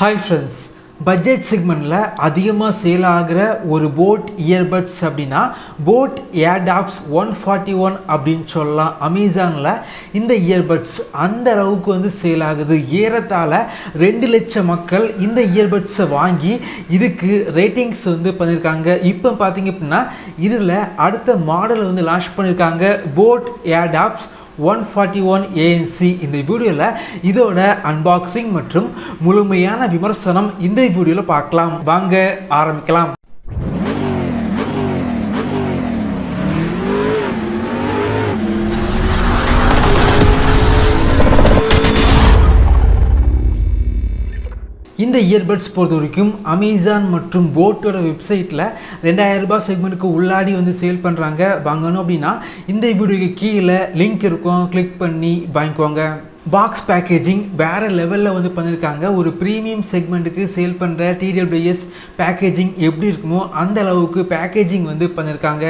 Hi friends, budget segmentல அதிகமா sale ஆகிற ஒரு boAt earbuds அப்படினா boAt Airdopes 141 அப்படினு சொல்லலாம். அமேசான்ல இந்த earbuds அந்த அளவுக்கு சேல் ஆகுது. ஏறத்தாழ 2 லட்சம் மக்கள் இந்த earbuds வாங்கி இதுக்கு ரேட்டிங்ஸ் பண்ணிருக்காங்க. இப்போ பாத்தீங்க அப்படினா இதுல அடுத்த மாடல் லான்ச் பண்ணிருக்காங்க boAt Airdopes 141 ANC. இந்த வீடியோல இதோட அன்பாக்சிங் மற்றும் முழுமையான விமர்சனம் இந்த வீடியோல பார்க்கலாம். வாங்க ஆரம்பிக்கலாம். இந்த இயர்பட்ஸ் பொறுத்த வரைக்கும் அமேசான் மற்றும் boAtோட வெப்சைட்டில் 2000 ரூபாய் செக்மெண்ட்டுக்கு உள்ளாடி சேல் பண்ணுறாங்க. வாங்கணும் அப்படின்னா இந்த வீடியோக்கு கீழே லிங்க் இருக்கும், கிளிக் பண்ணி வாங்கிக்கோங்க. பாக்ஸ் பேக்கேஜிங் வேறு லெவலில் பண்ணியிருக்காங்க. ஒரு ப்ரீமியம் செக்மெண்ட்டுக்கு சேல் பண்ணுற TWS பேக்கேஜிங் எப்படி இருக்குமோ அந்த அளவுக்கு பேக்கேஜிங் பண்ணியிருக்காங்க.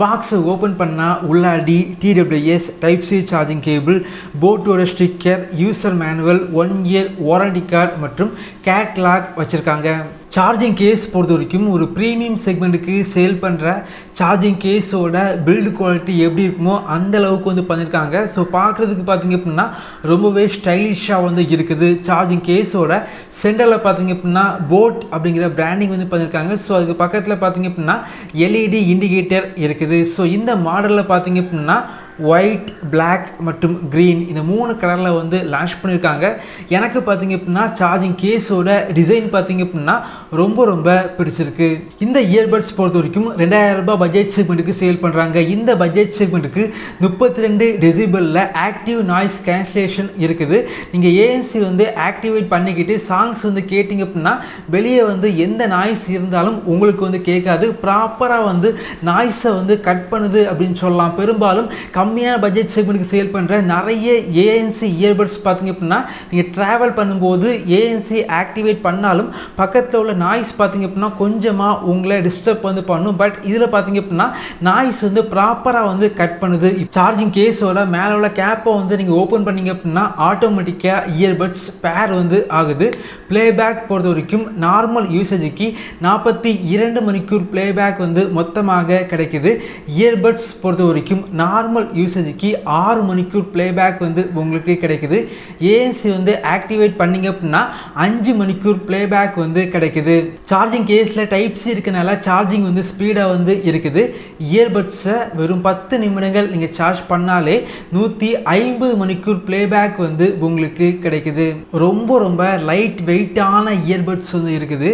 பாக்ஸை ஓப்பன் பண்ணால் உள்ளாடி TWS டைப்-C சார்ஜிங் கேபிள், boAtோட sticker, user manual, 1 year warranty card மற்றும் கேட்லாக் வச்சுருக்காங்க. சார்ஜிங் கேஸ் பொறுத்த வரைக்கும் ஒரு ப்ரீமியம் செக்மெண்ட்டுக்கு சேல் பண்ணுற சார்ஜிங் கேஸோட பில்டு குவாலிட்டி எப்படி இருக்குமோ அந்த அளவுக்கு பண்ணியிருக்காங்க. ஸோ பார்க்குறதுக்கு பார்த்தீங்க அப்படின்னா ரொம்பவே ஸ்டைலிஷாக இருக்குது. சார்ஜிங் கேஸோட சென்டரில் பார்த்தீங்க அப்படின்னா boAt அப்படிங்கிற பிராண்டிங் பண்ணியிருக்காங்க. ஸோ அதுக்கு பக்கத்தில் பார்த்தீங்க அப்படின்னா LED இண்டிகேட்டர் இருக்குது. ஸோ இந்த மாடலில் பார்த்தீங்க அப்படின்னா ஒயிட், பிளாக் மற்றும் க்ரீன் இந்த 3 கலரில் லான்ச் பண்ணியிருக்காங்க. எனக்கு பார்த்தீங்க அப்படின்னா சார்ஜிங் கேஸோட டிசைன் பார்த்தீங்க அப்படின்னா ரொம்ப பிடிச்சிருக்கு. இந்த இயர்பட்ஸ் பொறுத்த வரைக்கும் 2000 ரூபாய் பட்ஜெட் செக்மெண்ட்டுக்கு சேல் பண்ணுறாங்க. இந்த பட்ஜெட் செக்மெண்ட்டுக்கு 32 டெசிபலில் ஆக்டிவ் நாய்ஸ் கேன்சலேஷன் இருக்குது. நீங்கள் ANC ஆக்டிவேட் பண்ணிக்கிட்டு சாங்ஸ் கேட்டிங்க அப்படின்னா வெளியே எந்த நாய்ஸ் இருந்தாலும் உங்களுக்கு கேட்காது. ப்ராப்பராக நாய்ஸை கட் பண்ணுது அப்படின்னு சொல்லலாம். பெரும்பாலும் கம்மியான பட்ஜெட் செக்மெண்ட்டுக்கு சேல் பண்ணுற நிறைய ANC இயர்பட்ஸ் பார்த்தீங்க அப்படின்னா நீங்கள் ட்ராவல் பண்ணும்போது ANC ஆக்டிவேட் பண்ணாலும் பக்கத்தில் உள்ள நாய்ஸ் பார்த்தீங்க அப்படின்னா கொஞ்சமாக உங்களை டிஸ்டர்ப் பண்ணும். பட் இதில் பார்த்தீங்க அப்படின்னா நாய்ஸ் ப்ராப்பராக கட் பண்ணுது. சார்ஜிங் கேஸோட மேலே உள்ள கேப்பை நீங்கள் ஓப்பன் பண்ணிங்க அப்படின்னா ஆட்டோமேட்டிக்காக இயர்பட்ஸ் பேர் ஆகுது. பிளேபேக் பொறுத்த வரைக்கும் நார்மல் யூசேஜுக்கு 42 மணிக்கூர் பிளேபேக் மொத்தமாக கிடைக்குது. இயர்பட்ஸ் பொறுத்த வரைக்கும் நார்மல் யூசேஜுக்கு 6 மணிக்கூர் பிளேபேக் உங்களுக்கு கிடைக்குது. ANC ஆக்டிவேட் பண்ணிங்க அப்படின்னா 5 மணிக்கூர் பிளேபேக் கிடைக்குது. சார்ஜிங் கேஸில் டைப்-C இருக்கனால சார்ஜிங் ஸ்பீடாக இருக்குது. இயர்பட்ஸை வெறும் 10 நிமிடங்கள் நீங்கள் சார்ஜ் பண்ணாலே 150 மணிக்கூர் பிளேபேக் உங்களுக்கு கிடைக்குது. ரொம்ப லைட் வெயிட்டான இயர்பட்ஸ் இருக்குது.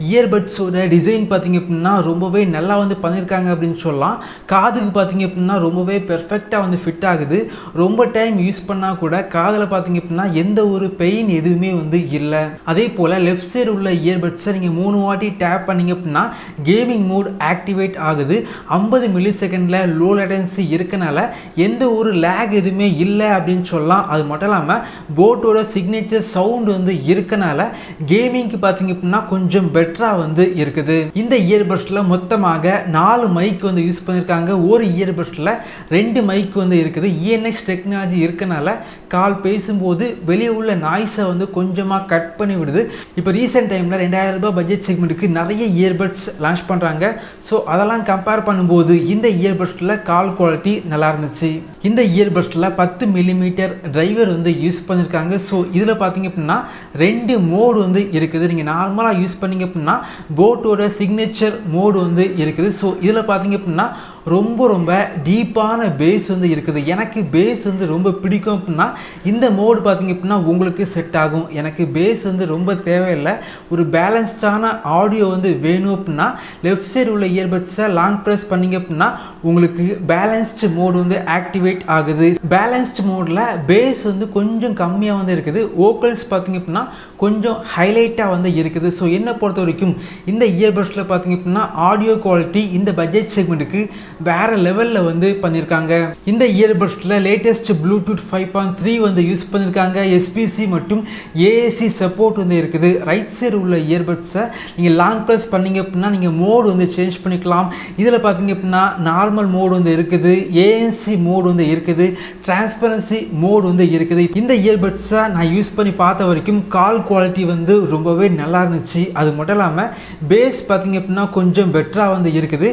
இயர்பட்ஸோட டிசைன் பார்த்தீங்க அப்படின்னா ரொம்பவே நல்லா பண்ணியிருக்காங்க அப்படின்னு சொல்லலாம். காதுக்கு பார்த்தீங்க அப்படின்னா ரொம்பவே பெர்ஃபெக்டாக ஃபிட் ஆகுது. ரொம்ப டைம் யூஸ் பண்ணால் கூட காதில் பார்த்தீங்க அப்படின்னா எந்த ஒரு பெயின் எதுவுமே இல்லை. அதே போல் லெஃப்ட் சைடு உள்ள இயர்பட்ஸை நீங்கள் 3 வாட்டி டேப் பண்ணிங்க அப்படின்னா கேமிங் மோட் ஆக்டிவேட் ஆகுது. 50 மில்லி செகண்டில் லோ லேட்டன்சி இருக்கனால எந்த ஒரு லேக் எதுவுமே இல்லை அப்படின்னு சொல்லலாம். அது மட்டும் இல்லாமல் boAtோட சிக்னேச்சர் சவுண்ட் இருக்கனால கேமிங்க்கு பார்த்தீங்க அப்படின்னா கொஞ்சம் பெட்டராக இருக்குது. இந்த இயர்பட்ஸில் மொத்தமாக 4 மைக் யூஸ் பண்ணியிருக்காங்க. ஒரு இயர்பட்ஸில் 2 மைக் இருக்குது. ENX டெக்னாலஜி இருக்கனால கால் பேசும்போது வெளியே உள்ள நாய்ஸை கொஞ்சமாக கட் பண்ணி விடுது. இப்போ ரீசெண்ட் டைமில் 2000 ரூபாய் பட்ஜெட் செக்மெண்ட்டுக்கு நிறைய இயர்பட்ஸ் லான்ச் பண்ணுறாங்க. ஸோ அதெல்லாம் கம்பேர் பண்ணும்போது இந்த இயர்பட்ஸில் கால் குவாலிட்டி நல்லா இருந்துச்சு. இந்த இயர்பட்ஸில் 10 மில்லிமீட்டர் டிரைவர் யூஸ் பண்ணியிருக்காங்க. ஸோ இதில் பார்த்தீங்க அப்படின்னா 2 மோடு இருக்குது. நீங்கள் நார்மலாக யூஸ் பண்ணிங்க அப்படின்னா boAtோட சிக்னேச்சர் மோடு இருக்குது. ஸோ இதில் பார்த்தீங்க அப்படின்னா ரொம்ப டீப்பான பேஸ் இருக்குது. எனக்கு பேஸ் ரொம்ப பிடிக்கும் அப்படின்னா இந்த மோடு பார்த்தீங்க அப்படின்னா உங்களுக்கு செட் ஆகும். எனக்கு பேஸ் ரொம்ப தேவையில்லை. ஒரு பேலன்ஸ்டான ஆடியோ வேணும் அப்படின்னா லெஃப்ட் சைடு உள்ள இயர்பட்ஸை லாங் ப்ரெஸ் பண்ணிங்க அப்படின்னா உங்களுக்கு பேலன்ஸ்டு மோடு ஆக்டிவேட் ஆகுது. பேலன்ஸ்டு மோடில் பேஸ் கொஞ்சம் கம்மியாக இருக்குது. வோக்கல்ஸ் பார்த்தீங்க அப்படின்னா கொஞ்சம் ஹைலைட்டாக இருக்குது. ஸோ என்னை பொறுத்த வரைக்கும் இந்த இயர்பட்ஸில் பார்த்தீங்க அப்படின்னா ஆடியோ குவாலிட்டி இந்த பட்ஜெட் செக்மெண்ட்டுக்கு வேறு லெவலில் வந்து பண்ணியிருக்காங்க. இந்த இயர்பட்ஸில் லேட்டஸ்ட் ப்ளூடூத் 5.3 வந்து யூஸ் பண்ணியிருக்காங்க. எஸ்பிசி மற்றும் ஏஏசி சப்போர்ட் வந்து இருக்குது. ரைட் சைடு உள்ள இயர்பட்ஸை நீங்கள் லாங் ப்ரெஸ் பண்ணிங்க அப்படின்னா நீங்கள் மோடு வந்து சேஞ்ச் பண்ணிக்கலாம். இதில் பார்த்தீங்க அப்படின்னா நார்மல் மோடு வந்து இருக்குது, ஏஎன்சி மோடு வந்து இருக்குது, டிரான்ஸ்பரன்சி மோடு வந்து இருக்குது. இந்த இயர்பட்ஸை நான் யூஸ் பண்ணி பார்த்த வரைக்கும் கால் குவாலிட்டி வந்து ரொம்பவே நல்லா இருந்துச்சு. அது மட்டும் இல்லாமல் பேஸ் பார்த்தீங்க அப்படின்னா கொஞ்சம் பெட்டராக வந்து இருக்குது.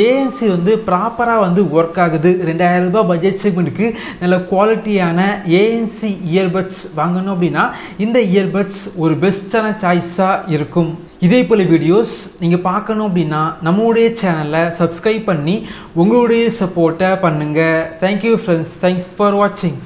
ஏஎன்சி வந்து ப்ராப்பராக வந்து ஒர்க் ஆகுது. 2000 ரூபாய் பட்ஜெட் செக்மெண்ட்டுக்கு நல்ல குவாலிட்டியான ஏஎன்சி இயர்பட்ஸ் வாங்கணும் அப்படின்னா இந்த இயர்பட்ஸ் ஒரு பெஸ்ட்டான சாய்ஸாக இருக்கும். இதே போல் வீடியோஸ் நீங்கள் பார்க்கணும் அப்படின்னா நம்மளுடைய சேனலை சப்ஸ்கிரைப் பண்ணி உங்களுடைய சப்போர்ட்டை பண்ணுங்கள். தேங்க்யூ ஃப்ரெண்ட்ஸ், தேங்க்ஸ் ஃபார் வாட்சிங்.